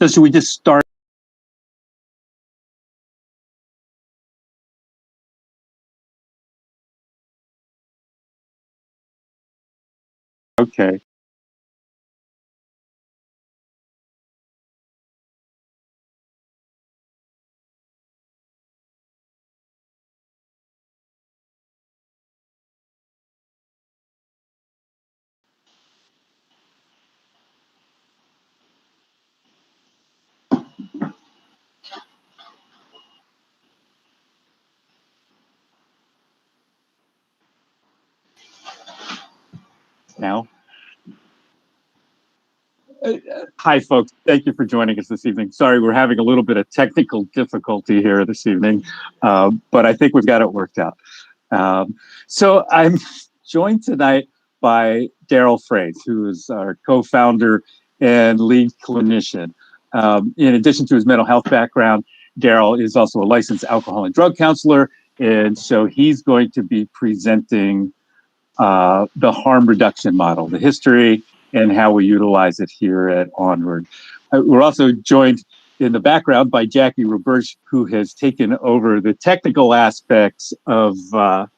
So should we just start? Okay. Now. Hi, folks. Thank you for joining us this evening. Sorry, we're having a little bit of technical difficulty here this evening, but I think we've got it worked out. So I'm joined tonight by Darrell Fraize, who is our co-founder and lead clinician. In addition to his mental health background, Darrell is also a licensed alcohol and drug counselor, and so he's going to be presenting the harm reduction model, the history, and how we utilize it here at Onward. We're also joined in the background by Jackie Roberge, who has taken over the technical aspects of the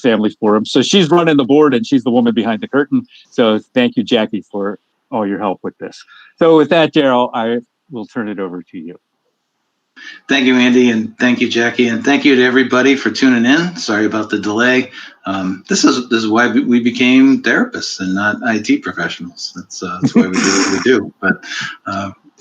Family Forum. So she's running the board and she's the woman behind the curtain. So thank you, Jackie, for all your help with this. So with that, Darrell, I will turn it over to you. Thank you, Andy, and thank you, Jackie, and thank you to everybody for tuning in. Sorry about the delay. This is why we became therapists and not IT professionals. That's why we do what we do. But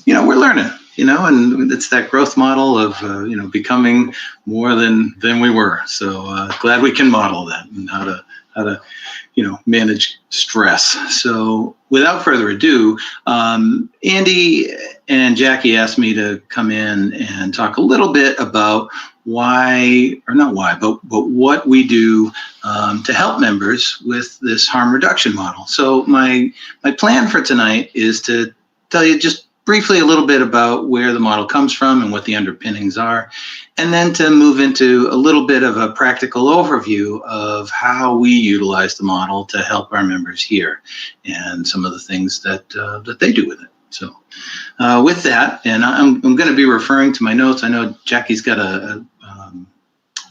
we're learning, and it's that growth model of becoming more than we were. So glad we can model that and how to manage stress. So without further ado, Andy and Jackie asked me to come in and talk a little bit about but what we do to help members with this harm reduction model. So my plan for tonight is to tell you just briefly a little bit about where the model comes from and what the underpinnings are, and then to move into a little bit of a practical overview of how we utilize the model to help our members here and some of the things that they do with it. So with that, and I'm going to be referring to my notes. I know Jackie's got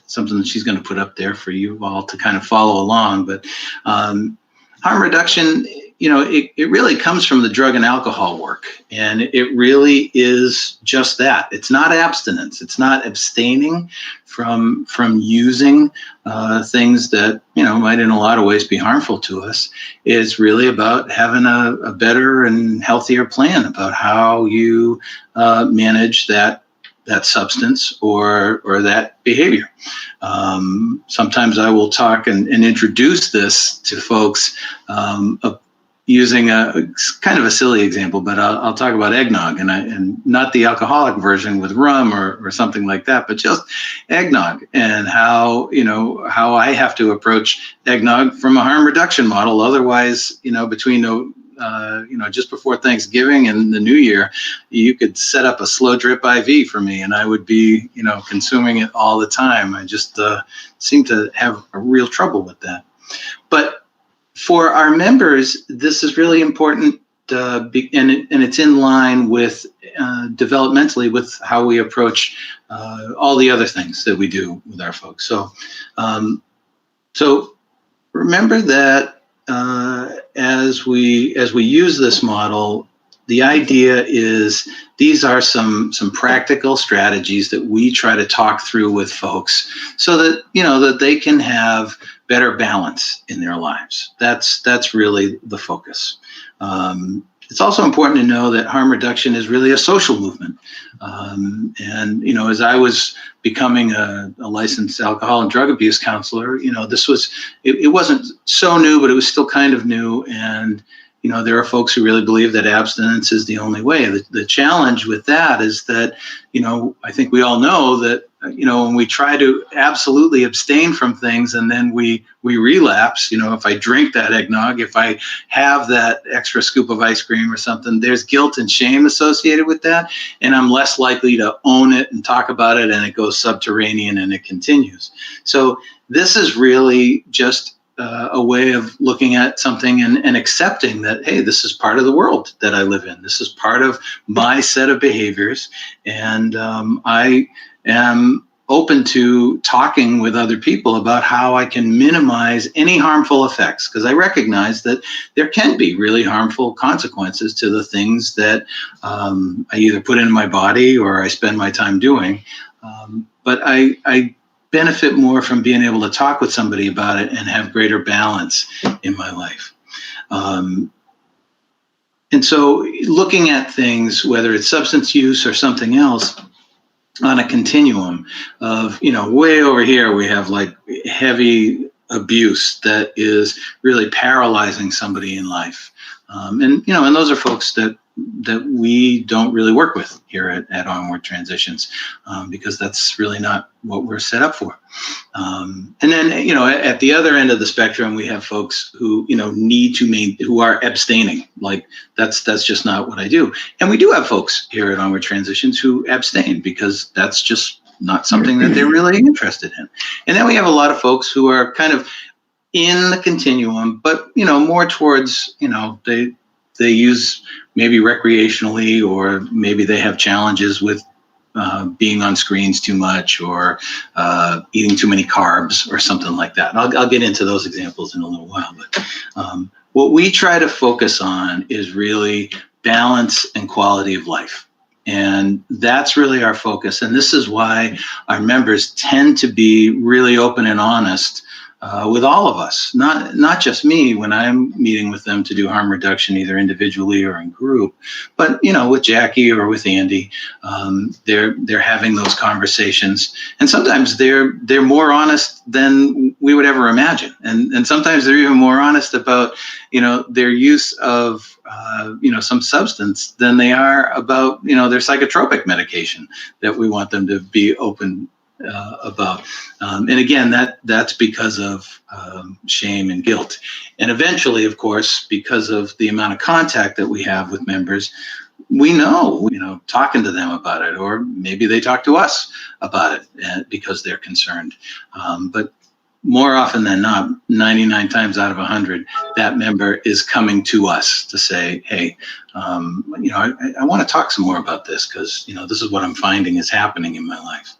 something that she's going to put up there for you all to kind of follow along, but harm reduction, it really comes from the drug and alcohol work, and it really is just that. It's not abstinence. It's not abstaining from using things that might in a lot of ways be harmful to us. It's really about having a better and healthier plan about how you manage that substance or that behavior. Sometimes I will talk and introduce this to folks using a kind of a silly example, but I'll talk about eggnog and not the alcoholic version with rum or something like that, but just eggnog and how I have to approach eggnog from a harm reduction model. Otherwise, between just before Thanksgiving and the New Year, you could set up a slow drip IV for me and I would be, consuming it all the time. I just seem to have a real trouble with that. But for our members, this is really important, and it's in line with developmentally with how we approach all the other things that we do with our folks. So, so remember that as we use this model, the idea is these are some practical strategies that we try to talk through with folks so that that they can have better balance in their lives. That's really the focus. It's also important to know that harm reduction is really a social movement. And as I was becoming a licensed alcohol and drug abuse counselor, it wasn't so new, but it was still kind of new. And there are folks who really believe that abstinence is the only way. The challenge with that is that, I think we all know that, when we try to absolutely abstain from things and then we relapse, if I drink that eggnog, if I have that extra scoop of ice cream or something, there's guilt and shame associated with that. And I'm less likely to own it and talk about it, and it goes subterranean and it continues. So this is really just a way of looking at something and accepting that, hey, this is part of the world that I live in. This is part of my set of behaviors, and I am open to talking with other people about how I can minimize any harmful effects, because I recognize that there can be really harmful consequences to the things that I either put in my body or I spend my time doing. But I benefit more from being able to talk with somebody about it and have greater balance in my life. And so looking at things, whether it's substance use or something else, on a continuum of, way over here, we have like heavy abuse that is really paralyzing somebody in life. And those are folks that we don't really work with here at Onward Transitions, because that's really not what we're set up for. And then, at the other end of the spectrum, we have folks who, who are abstaining. Like that's just not what I do. And we do have folks here at Onward Transitions who abstain because that's just not something that they're really interested in. And then we have a lot of folks who are kind of in the continuum, but, more towards, they use maybe recreationally, or maybe they have challenges with being on screens too much, or eating too many carbs or something like that. And I'll get into those examples in a little while. But what we try to focus on is really balance and quality of life. And that's really our focus. And this is why our members tend to be really open and honest with all of us, not just me when I'm meeting with them to do harm reduction, either individually or in group, but with Jackie or with Andy, they're having those conversations, and sometimes they're more honest than we would ever imagine, and sometimes they're even more honest about their use of some substance than they are about their psychotropic medication that we want them to be open about. And again, that's because of shame and guilt. And eventually, of course, because of the amount of contact that we have with members, we know, talking to them about it, or maybe they talk to us about it because they're concerned. But more often than not, 99 times out of 100, that member is coming to us to say, hey, I want to talk some more about this, because, this is what I'm finding is happening in my life.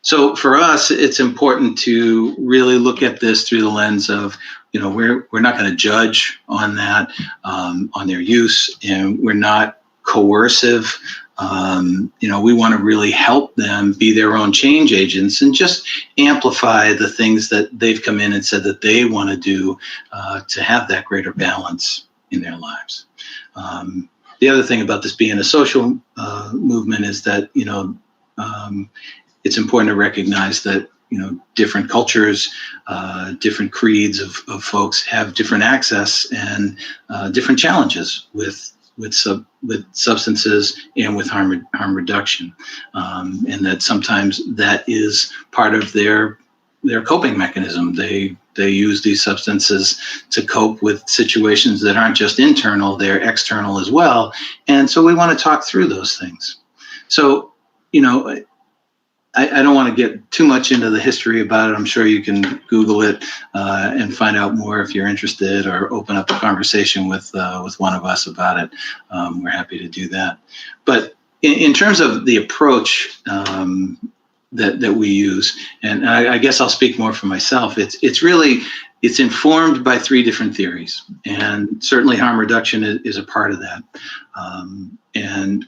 So for us, it's important to really look at this through the lens of, we're not going to judge on that, on their use, and we're not coercive. We want to really help them be their own change agents and just amplify the things that they've come in and said that they want to do to have that greater balance in their lives. The other thing about this being a social movement is that, it's important to recognize that, different cultures, different creeds of folks have different access and different challenges with substances and with harm reduction, and that sometimes that is part of their coping mechanism. They use these substances to cope with situations that aren't just internal, they're external as well. And so we want to talk through those things. So, I don't want to get too much into the history about it. I'm sure you can Google it and find out more if you're interested, or open up a conversation with one of us about it. We're happy to do that. But in terms of the approach that we use, and I guess I'll speak more for myself, it's informed by 3 different theories, and certainly harm reduction is a part of that. And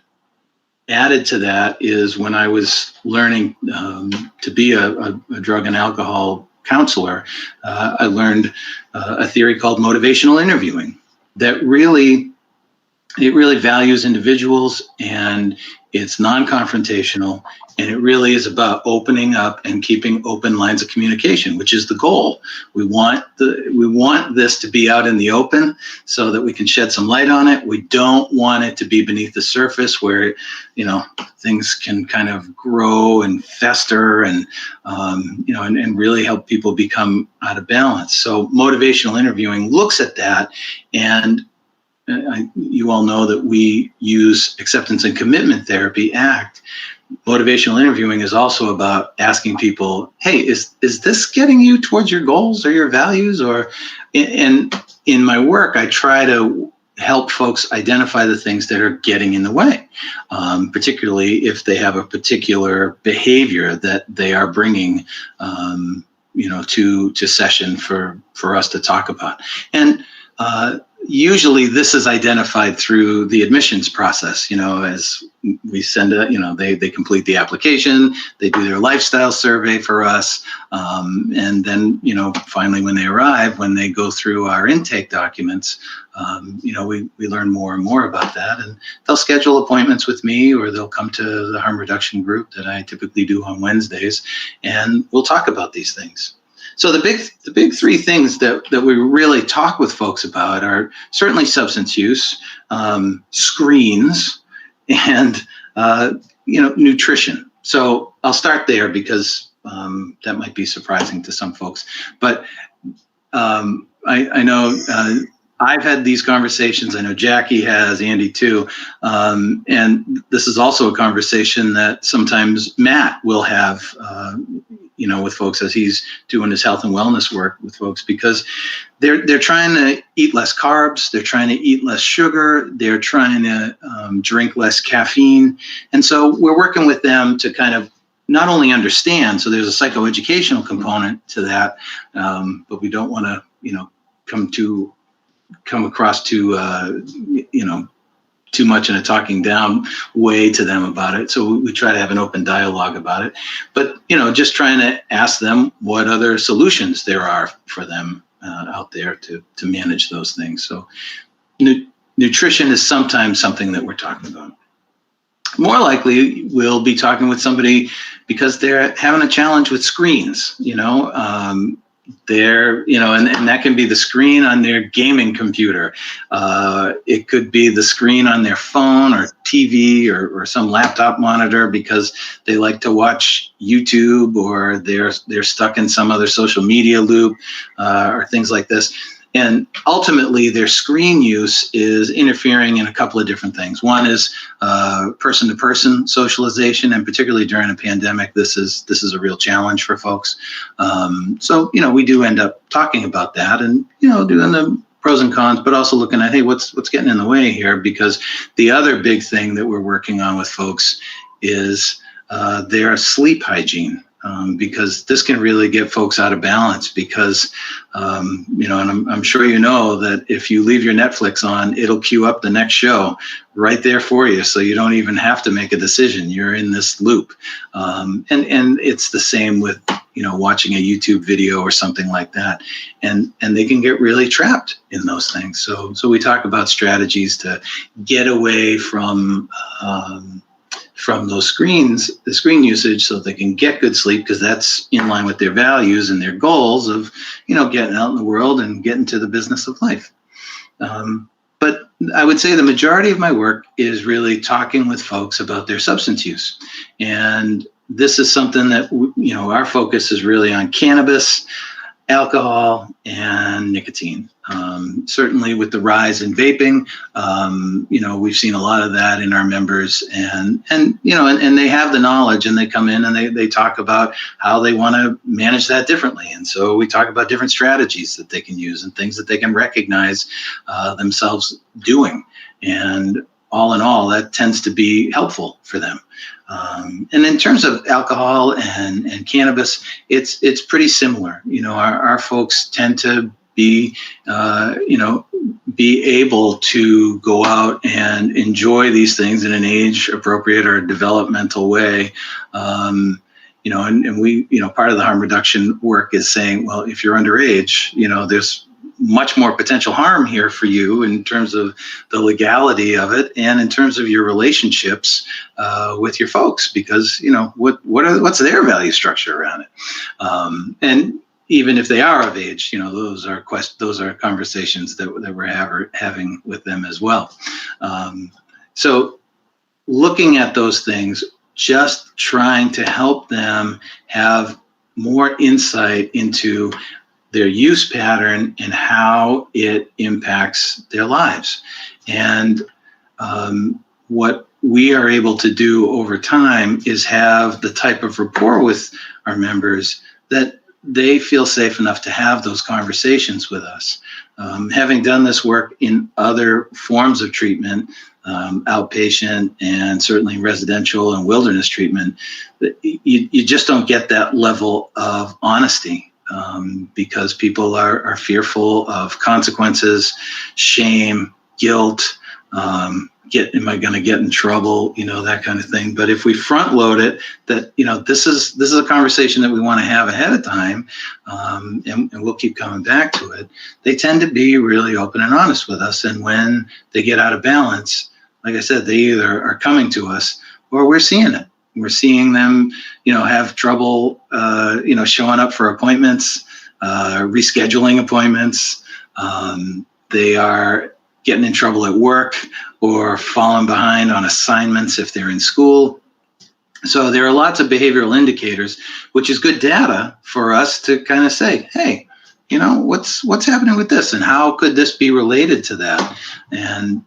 added to that is when I was learning to be a drug and alcohol counselor, I learned a theory called motivational interviewing that really values individuals, and it's non-confrontational, and it really is about opening up and keeping open lines of communication, which is the goal. We want this to be out in the open so that we can shed some light on it. We don't want it to be beneath the surface where, things can kind of grow and fester and really help people become out of balance. So motivational interviewing looks at that, and you all know that we use acceptance and commitment therapy, ACT, motivational interviewing is also about asking people, hey, is this getting you towards your goals or your values? Or in my work, I try to help folks identify the things that are getting in the way, particularly if they have a particular behavior that they are bringing to session for us to talk about. And usually this is identified through the admissions process, as we send they complete the application, they do their lifestyle survey for us. And then, finally, when they arrive, when they go through our intake documents, we learn more and more about that, and they'll schedule appointments with me, or they'll come to the harm reduction group that I typically do on Wednesdays, and we'll talk about these things. So the big three things that we really talk with folks about are certainly substance use, screens, and nutrition. So I'll start there because that might be surprising to some folks. But I know I've had these conversations. I know Jackie has, Andy too, and this is also a conversation that sometimes Matt will have. With folks as he's doing his health and wellness work with folks, because they're trying to eat less carbs, they're trying to eat less sugar, they're trying to drink less caffeine. And so we're working with them to kind of not only understand, so there's a psychoeducational component to that, but we don't want to, come across too much in a talking down way to them about it. So we try to have an open dialogue about it, but just trying to ask them what other solutions there are for them out there to manage those things. So nutrition is sometimes something that we're talking about. More likely we'll be talking with somebody because they're having a challenge with screens, and that can be the screen on their gaming computer. It could be the screen on their phone or TV or some laptop monitor because they like to watch YouTube, or they're stuck in some other social media loop or things like this. And ultimately, their screen use is interfering in a couple of different things. One is person-to-person socialization, and particularly during a pandemic, this is a real challenge for folks. So we do end up talking about that, and doing the pros and cons, but also looking at, hey, what's getting in the way here? Because the other big thing that we're working on with folks is their sleep hygiene. Because this can really get folks out of balance, because, and I'm sure that if you leave your Netflix on, it'll queue up the next show right there for you. So you don't even have to make a decision. You're in this loop. And it's the same with, watching a YouTube video or something like that. And they can get really trapped in those things. So we talk about strategies to get away from those screens, the screen usage, so they can get good sleep, because that's in line with their values and their goals of, getting out in the world and getting to the business of life. But I would say the majority of my work is really talking with folks about their substance use. And this is something that, our focus is really on cannabis, alcohol, and nicotine. Certainly with the rise in vaping, we've seen a lot of that in our members, and they have the knowledge, and they come in and they talk about how they want to manage that differently. And so we talk about different strategies that they can use and things that they can recognize themselves doing. And all in all, that tends to be helpful for them. And in terms of alcohol and cannabis, it's pretty similar. Our folks tend to be able to go out and enjoy these things in an age appropriate or developmental way. And we, part of the harm reduction work is saying, well, if you're underage, there's much more potential harm here for you in terms of the legality of it, and in terms of your relationships with your folks, because what's their value structure around it, and even if they are of age, those are conversations that we're having with them as well. So looking at those things, just trying to help them have more insight into their use pattern and how it impacts their lives. And what we are able to do over time is have the type of rapport with our members that they feel safe enough to have those conversations with us. Having done this work in other forms of treatment, outpatient and certainly residential and wilderness treatment, you just don't get that level of honesty because people are fearful of consequences, shame, guilt, am I going to get in trouble, that kind of thing. But if we front load it, that, this is a conversation that we want to have ahead of time, and we'll keep coming back to it, they tend to be really open and honest with us. And when they get out of balance, like I said, they either are coming to us or we're seeing it. We're seeing them, have trouble, showing up for appointments, rescheduling appointments. They are getting in trouble at work or falling behind on assignments if they're in school. So there are lots of behavioral indicators, which is good data for us to kind of say, hey, what's happening with this, and how could this be related to that? And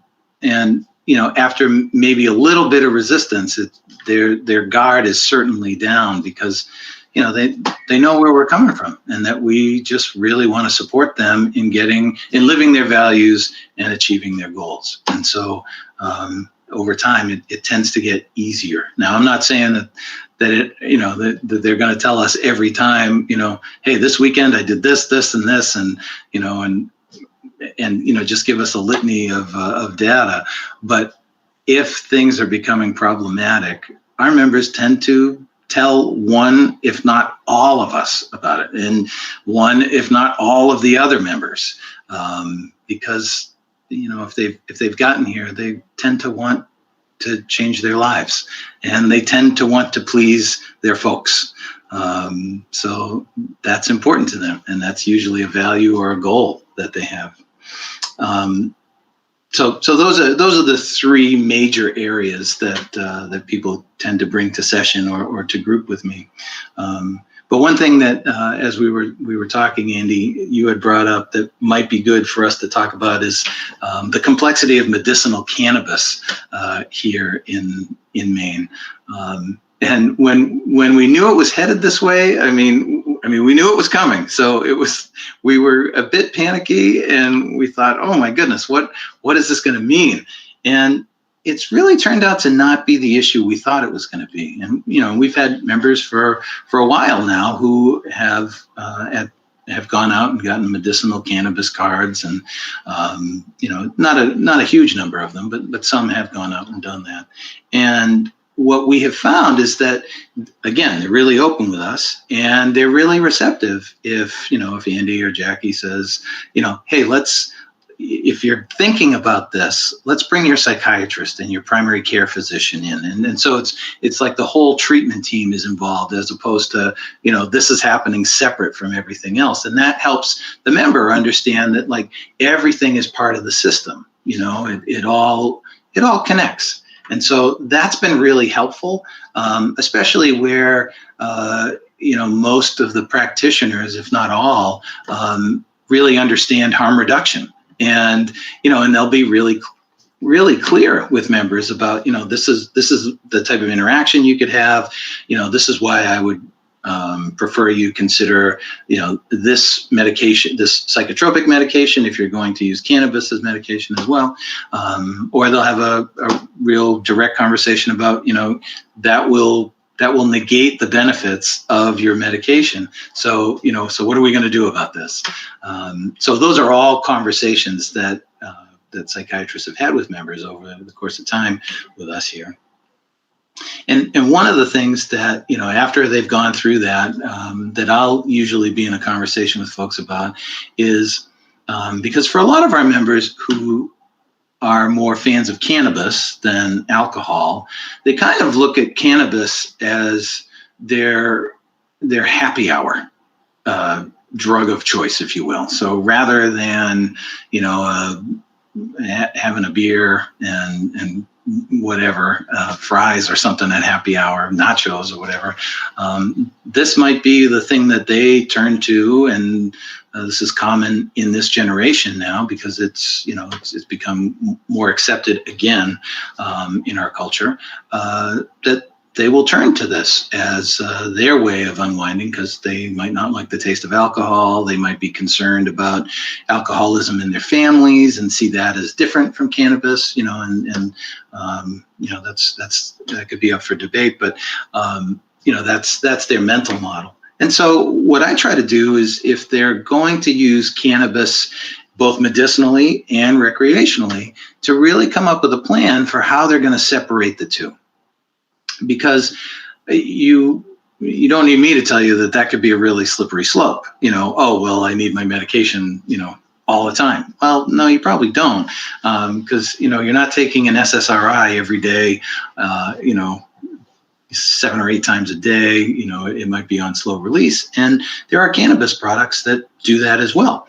after maybe a little bit of resistance, their guard is certainly down because they know where we're coming from, and that we just really want to support them in living their values and achieving their goals. And so over time, it tends to get easier. Now, I'm not saying that they're going to tell us every time, hey, this weekend I did this, and this, and just give us a litany of data. But if things are becoming problematic, our members tend to tell one, if not all of us about it, and one, if not all of the other members, because if they've gotten here, they tend to want to change their lives, and they tend to want to please their folks. So that's important to them, and that's usually a value or a goal that they have. So those are the three major areas that people tend to bring to session or to group with me. But one thing that, as we were talking, Andy, you had brought up that might be good for us to talk about is the complexity of medicinal cannabis here in Maine. And when we knew it was headed this way, I mean, we knew it was coming. So we were a bit panicky, and we thought, oh my goodness, what is this going to mean? And it's really turned out to not be the issue we thought it was going to be. And, we've had members for a while now who have gone out and gotten medicinal cannabis cards, and, not a huge number of them, but some have gone out and done that. And what we have found is that, again, they're really open with us, and they're really receptive if Andy or Jackie says, hey, if you're thinking about this, let's bring your psychiatrist and your primary care physician in. And so it's like the whole treatment team is involved, as opposed to, this is happening separate from everything else. And that helps the member understand that, like, everything is part of the system. It all connects. And so that's been really helpful, especially where, most of the practitioners, if not all, really understand harm reduction. And, and they'll be really, really clear with members about, this is the type of interaction you could have. This is why I would prefer you consider, this medication, this psychotropic medication, if you're going to use cannabis as medication as well. Or they'll have a real direct conversation about, that will negate the benefits of your medication. So, so what are we going to do about this? So those are all conversations that psychiatrists have had with members over the course of time with us here. And one of the things that, after they've gone through that, that I'll usually be in a conversation with folks about is, because for a lot of our members who are more fans of cannabis than alcohol, they kind of look at cannabis as their happy hour drug of choice, if you will. So rather than, having a beer and whatever, fries or something at happy hour, nachos or whatever. This might be the thing that they turn to, and this is common in this generation now because it's become more accepted again in our culture, that they will turn to this as their way of unwinding because they might not like the taste of alcohol. They might be concerned about alcoholism in their families and see that as different from cannabis, and that could be up for debate, but that's their mental model. And so what I try to do is, if they're going to use cannabis both medicinally and recreationally, to really come up with a plan for how they're going to separate the two. Because you don't need me to tell you that could be a really slippery slope. Oh, well, I need my medication, all the time. Well, no, you probably don't, because, you're not taking an SSRI every day, 7 or 8 times a day. It might be on slow release. And there are cannabis products that do that as well.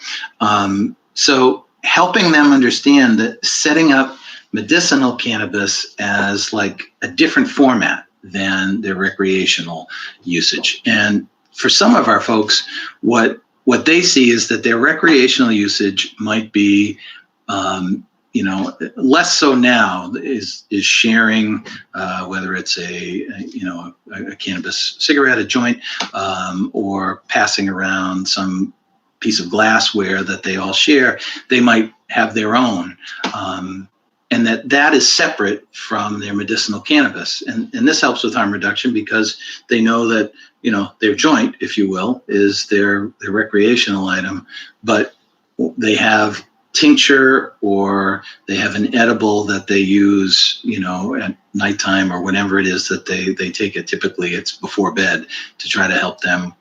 So helping them understand that setting up medicinal cannabis as like a different format than their recreational usage. And for some of our folks, what they see is that their recreational usage might be, less so now, is sharing, whether it's a cannabis cigarette, a joint, or passing around some piece of glassware that they all share. They might have their own. And that is separate from their medicinal cannabis. And this helps with harm reduction because they know that, their joint, if you will, is their recreational item, but they have tincture or they have an edible that they use, at nighttime or whenever it is that they take it. Typically it's before bed to try to help them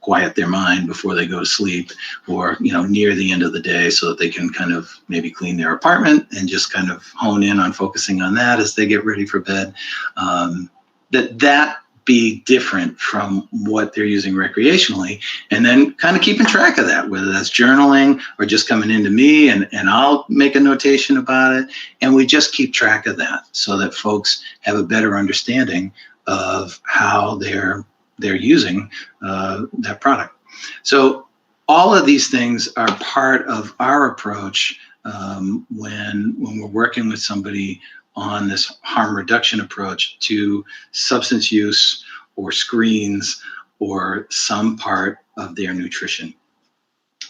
quiet their mind before they go to sleep, or near the end of the day, so that they can kind of maybe clean their apartment and just kind of hone in on focusing on that as they get ready for bed. That be different from what they're using recreationally, and then kind of keeping track of that, whether that's journaling or just coming into me and I'll make a notation about it, and we just keep track of that so that folks have a better understanding of how they're using that product. So all of these things are part of our approach when we're working with somebody on this harm reduction approach to substance use or screens or some part of their nutrition.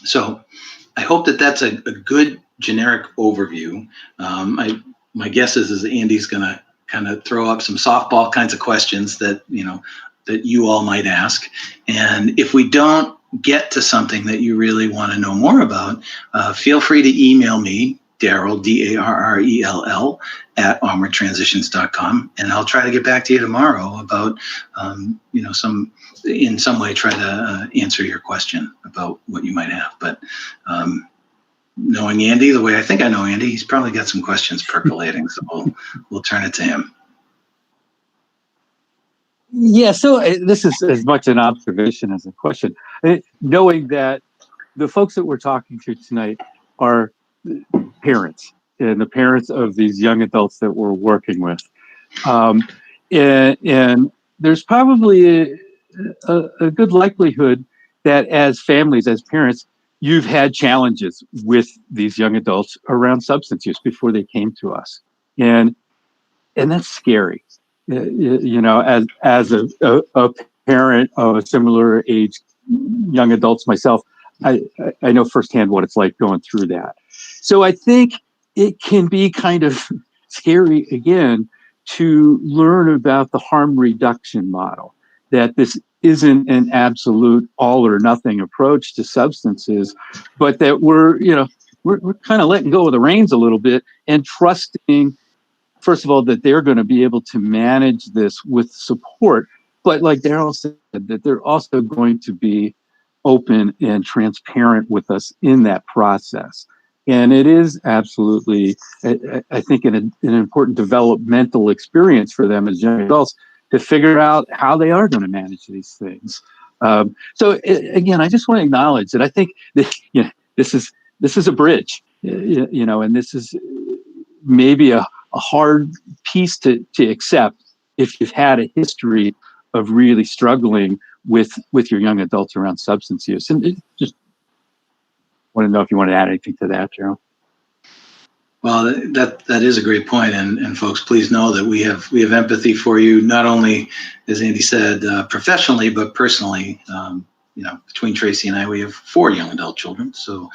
So I hope that that's a good generic overview. My guess is Andy's going to kind of throw up some softball kinds of questions that you all might ask. And if we don't get to something that you really want to know more about, feel free to email me, Darrell, Darrell, at onwardtransitions.com. And I'll try to get back to you tomorrow about, in some way try to answer your question about what you might have. But knowing Andy the way I think I know Andy, he's probably got some questions percolating. So we'll turn it to him. Yeah, so this is as much an observation as a question. Knowing that the folks that we're talking to tonight are parents, and the parents of these young adults that we're working with. And there's probably a good likelihood that as families, as parents, you've had challenges with these young adults around substance use before they came to us. And that's scary. As a parent of a similar age young adults myself, I know firsthand what it's like going through that. So I think it can be kind of scary again to learn about the harm reduction model, that this isn't an absolute all or nothing approach to substances, but that we're kind of letting go of the reins a little bit and trusting, first of all, that they're going to be able to manage this with support. But like Darrell said, that they're also going to be open and transparent with us in that process. And it is absolutely, I think, an important developmental experience for them as young adults to figure out how they are going to manage these things. Again, I just want to acknowledge that I think that, this is a bridge, and this is maybe a a hard piece to accept if you've had a history of really struggling with your young adults around substance use. And just want to know if you want to add anything to that, Darrell. Well, that is a great point, and folks, please know that we have empathy for you, not only, as Andy said, professionally, but personally. Between Tracy and I, we have 4 young adult children, so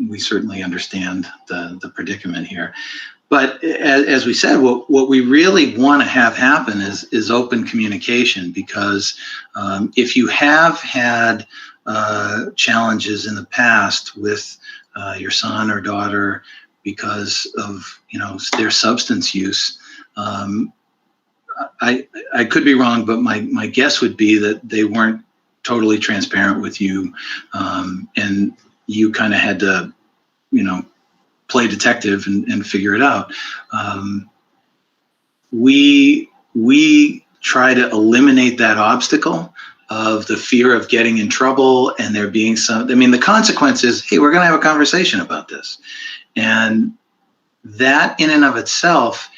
we certainly understand the predicament here. But as we said, what we really want to have happen is open communication, because if you have had challenges in the past with your son or daughter because of their substance use, I could be wrong, but my guess would be that they weren't totally transparent with you, and you kind of had to play detective and figure it out. We try to eliminate that obstacle of the fear of getting in trouble and there being the consequence is, hey, we're going to have a conversation about this. And that in and of itself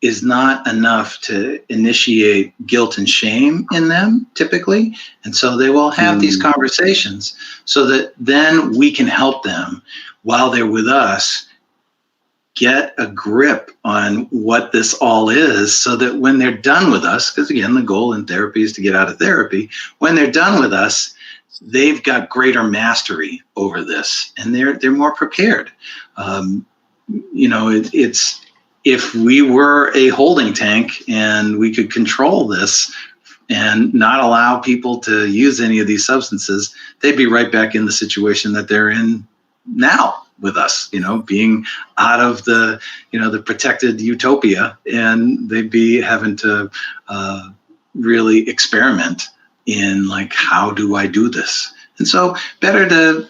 is not enough to initiate guilt and shame in them typically. And so they will have these conversations so that then we can help them while they're with us get a grip on what this all is, so that when they're done with us, because again, the goal in therapy is to get out of therapy, when they're done with us, they've got greater mastery over this and they're more prepared. It's if we were a holding tank and we could control this and not allow people to use any of these substances, they'd be right back in the situation that they're in now with us, being out of the protected utopia, and they'd be having to really experiment in how do I do this? And so better to,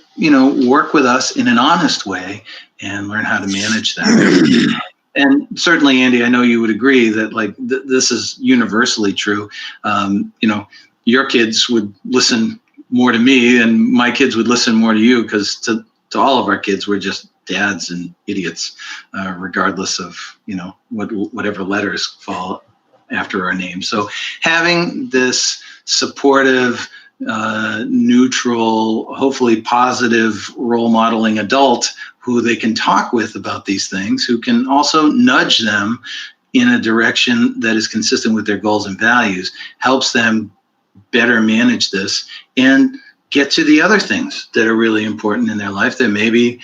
work with us in an honest way and learn how to manage that. And certainly, Andy, I know you would agree that this is universally true. Your kids would listen more to me and my kids would listen more to you, because to all of our kids, we're just dads and idiots, regardless of, whatever letters fall after our name. So having this supportive, neutral, hopefully positive role modeling adult who they can talk with about these things, who can also nudge them in a direction that is consistent with their goals and values, helps them better manage this and get to the other things that are really important in their life that maybe,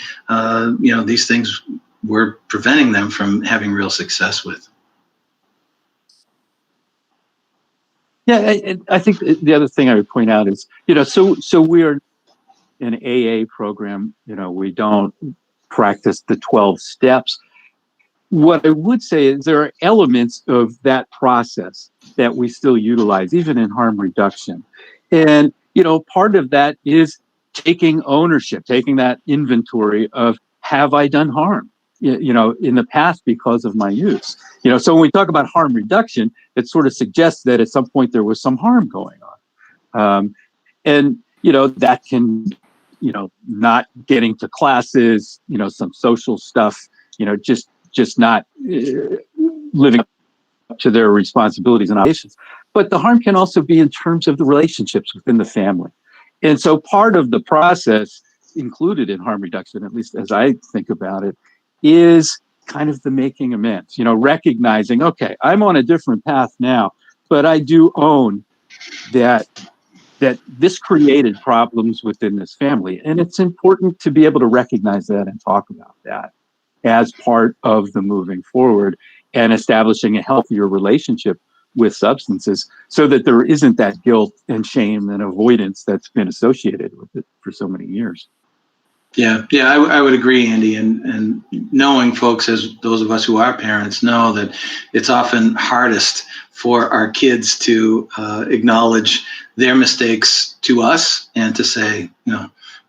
these things were preventing them from having real success with. Yeah, I think the other thing I would point out is, so we're an AA program, we don't practice the 12 steps. What I would say is there are elements of that process that we still utilize, even in harm reduction. And, part of that is taking ownership, taking that inventory of, have I done harm, in the past because of my use? So when we talk about harm reduction, it sort of suggests that at some point there was some harm going on. And, that can, not getting to classes, some social stuff, just not living up to their responsibilities and obligations. But the harm can also be in terms of the relationships within the family. And so part of the process included in harm reduction, at least as I think about it, is kind of the making amends, recognizing, okay, I'm on a different path now, but I do own that this created problems within this family. And it's important to be able to recognize that and talk about that as part of the moving forward and establishing a healthier relationship with substances, so that there isn't that guilt and shame and avoidance that's been associated with it for so many years. Yeah, I would agree, Andy. And knowing folks, as those of us who are parents know, that it's often hardest for our kids to acknowledge their mistakes to us and to say,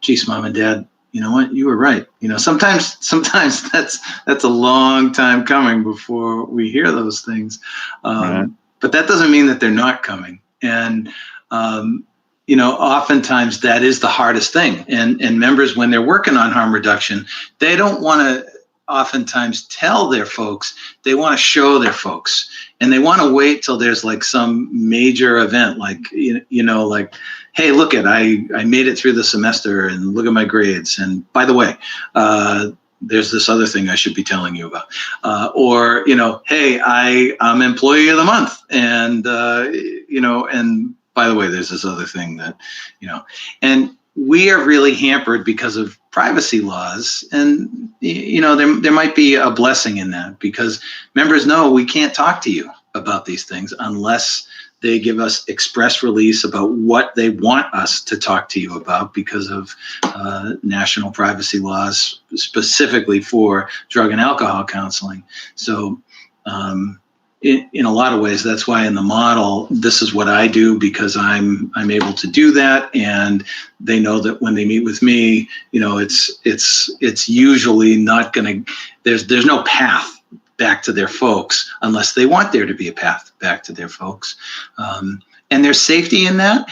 geez, Mom and Dad, you know what, you were right. Sometimes that's a long time coming before we hear those things. Right. But that doesn't mean that they're not coming. And oftentimes that is the hardest thing. And members, when they're working on harm reduction, they don't want to oftentimes tell their folks, they want to show their folks, and they want to wait till there's like some major event, like, like, hey, look I made it through the semester and look at my grades. And by the way, there's this other thing I should be telling you about. Or, hey, I'm employee of the month. And, and by the way, there's this other thing that, and we are really hampered because of privacy laws. And, there might be a blessing in that, because members know we can't talk to you about these things unless they give us express release about what they want us to talk to you about, because of national privacy laws specifically for drug and alcohol counseling. So in a lot of ways, that's why in the model, this is what I do, because I'm able to do that. And they know that when they meet with me, it's usually not going to, there's no path back to their folks unless they want there to be a path back to their folks. And there's safety in that.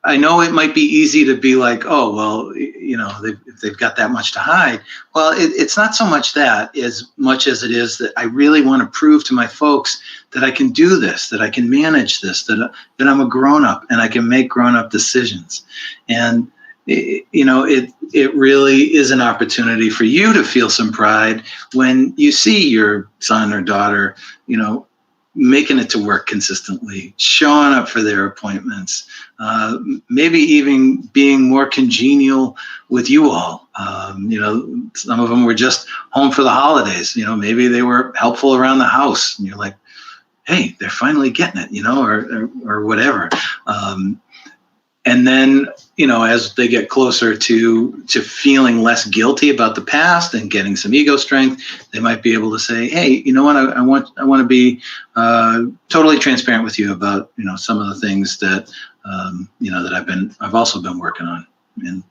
I know it might be easy to be like, oh, well, if they've got that much to hide. Well, it's not so much that, as much as it is that I really want to prove to my folks that I can do this, that I can manage this, that I'm a grown-up and I can make grown-up decisions. And it really is an opportunity for you to feel some pride when you see your son or daughter, making it to work consistently, showing up for their appointments, maybe even being more congenial with you all. Some of them were just home for the holidays. Maybe they were helpful around the house, and you're like, hey, they're finally getting it, or whatever. And then, as they get closer to feeling less guilty about the past and getting some ego strength, they might be able to say, hey, you know what, I want to be totally transparent with you about, some of the things that, that I've also been working on. And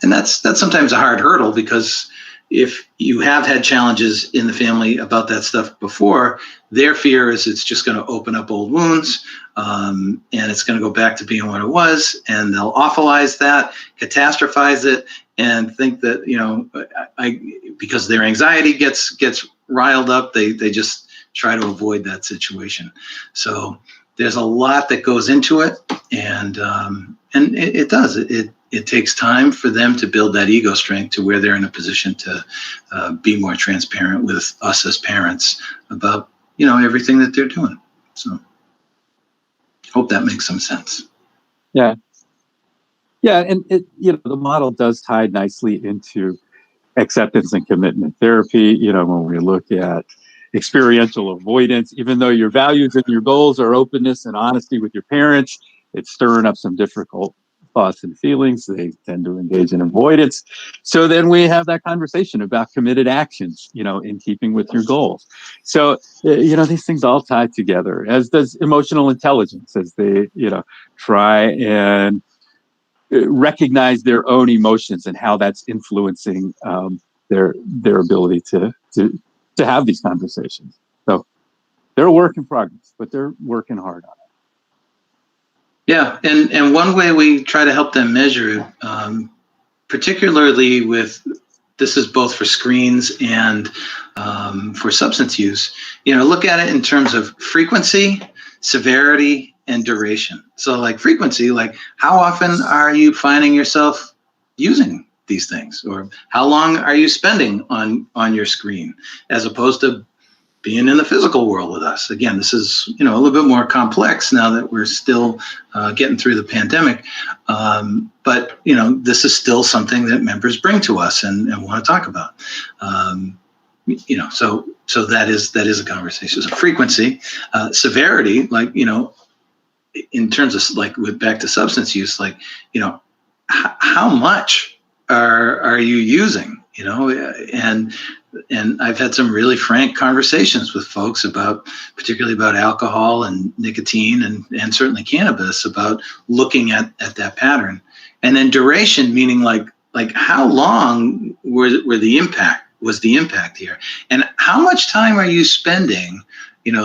that's sometimes a hard hurdle, because if you have had challenges in the family about that stuff before, their fear is it's just going to open up old wounds, and it's going to go back to being what it was, and they'll awfulize that, catastrophize it, and think that, because their anxiety gets riled up, they just try to avoid that situation. So there's a lot that goes into it, and it does. It takes time for them to build that ego strength to where they're in a position to be more transparent with us as parents about, everything that they're doing. So hope that makes some sense. Yeah. Yeah. And the model does tie nicely into acceptance and commitment therapy. When we look at experiential avoidance, even though your values and your goals are openness and honesty with your parents, it's stirring up some difficult thoughts and feelings. They tend to engage in avoidance. So then we have that conversation about committed actions, in keeping with your goals. So, these things all tie together, as does emotional intelligence, as they, try and recognize their own emotions and how that's influencing their ability to have these conversations. So they're a work in progress, but they're working hard on it. Yeah, and one way we try to help them measure it, particularly this is both for screens and for substance use, look at it in terms of frequency, severity, and duration. So like frequency, like how often are you finding yourself using these things? Or how long are you spending on your screen, as opposed to being in the physical world with us? Again, this is, a little bit more complex now that we're still getting through the pandemic. But, this is still something that members bring to us and want to talk about. So that is a conversation. So frequency, severity, like, in terms of like back to substance use, like, how much are you using, and I've had some really frank conversations with folks particularly about alcohol and nicotine and certainly cannabis, about looking at that pattern. And then duration, meaning like how long was the impact here, and how much time are you spending,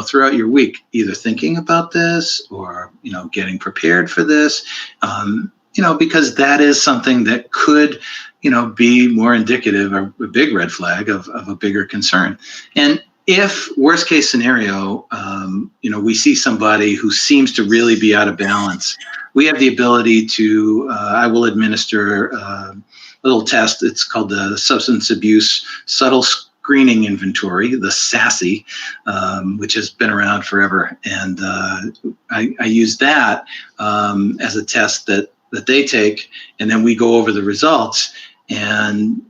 throughout your week, either thinking about this or, getting prepared for this. because that is something that could, be more indicative or a big red flag of a bigger concern. And if worst case scenario, we see somebody who seems to really be out of balance, we have the ability to, I will administer a little test. It's called the Substance Abuse Subtle Screening Inventory, the SASI, which has been around forever. And I use that as a test that they take, and then we go over the results. And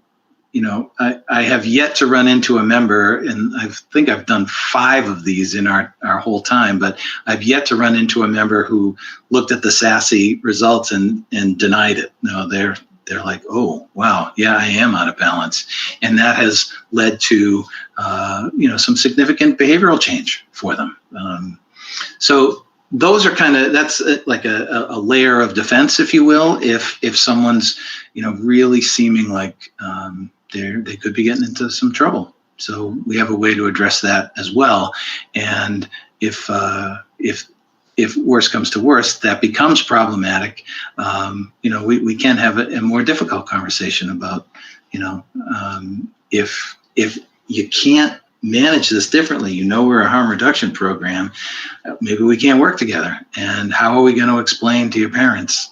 I have yet to run into a member, and I think I've done 5 of these in our whole time, but I've yet to run into a member who looked at the SASI results and denied it. No, they're like, oh, wow, yeah, I am out of balance. And that has led to, some significant behavioral change for them. So those are that's like a layer of defense, if you will, if someone's, really seeming like they could be getting into some trouble. So we have a way to address that as well. And if worse comes to worse, that becomes problematic, we can have a more difficult conversation about, if you can't manage this differently, we're a harm reduction program, maybe we can't work together. And how are we going to explain to your parents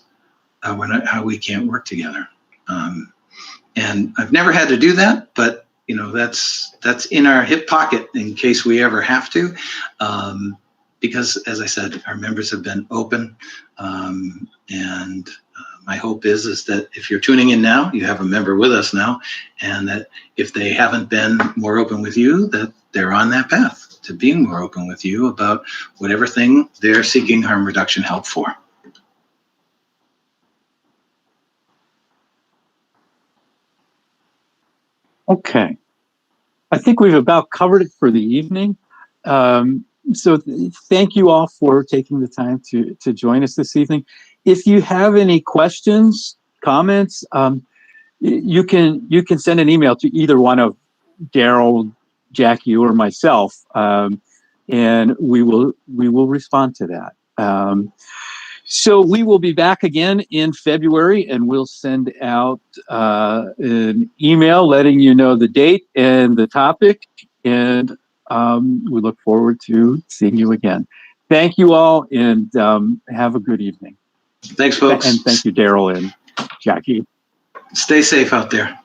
how we can't work together? And I've never had to do that, but that's in our hip pocket in case we ever have to. Because, as I said, our members have been open, and my hope is that if you're tuning in now, you have a member with us now, and that if they haven't been more open with you, that they're on that path to being more open with you about whatever thing they're seeking harm reduction help for. Okay. I think we've about covered it for the evening. So thank you all for taking the time to join us this evening. If you have any questions, comments, you can send an email to either one of Darrell, Jackie, or myself, and we will respond to that. So we will be back again in February, and we'll send out an email letting you know the date and the topic, and we look forward to seeing you again. Thank you all, and have a good evening. Thanks, folks. And thank you, Darrell and Jackie. Stay safe out there.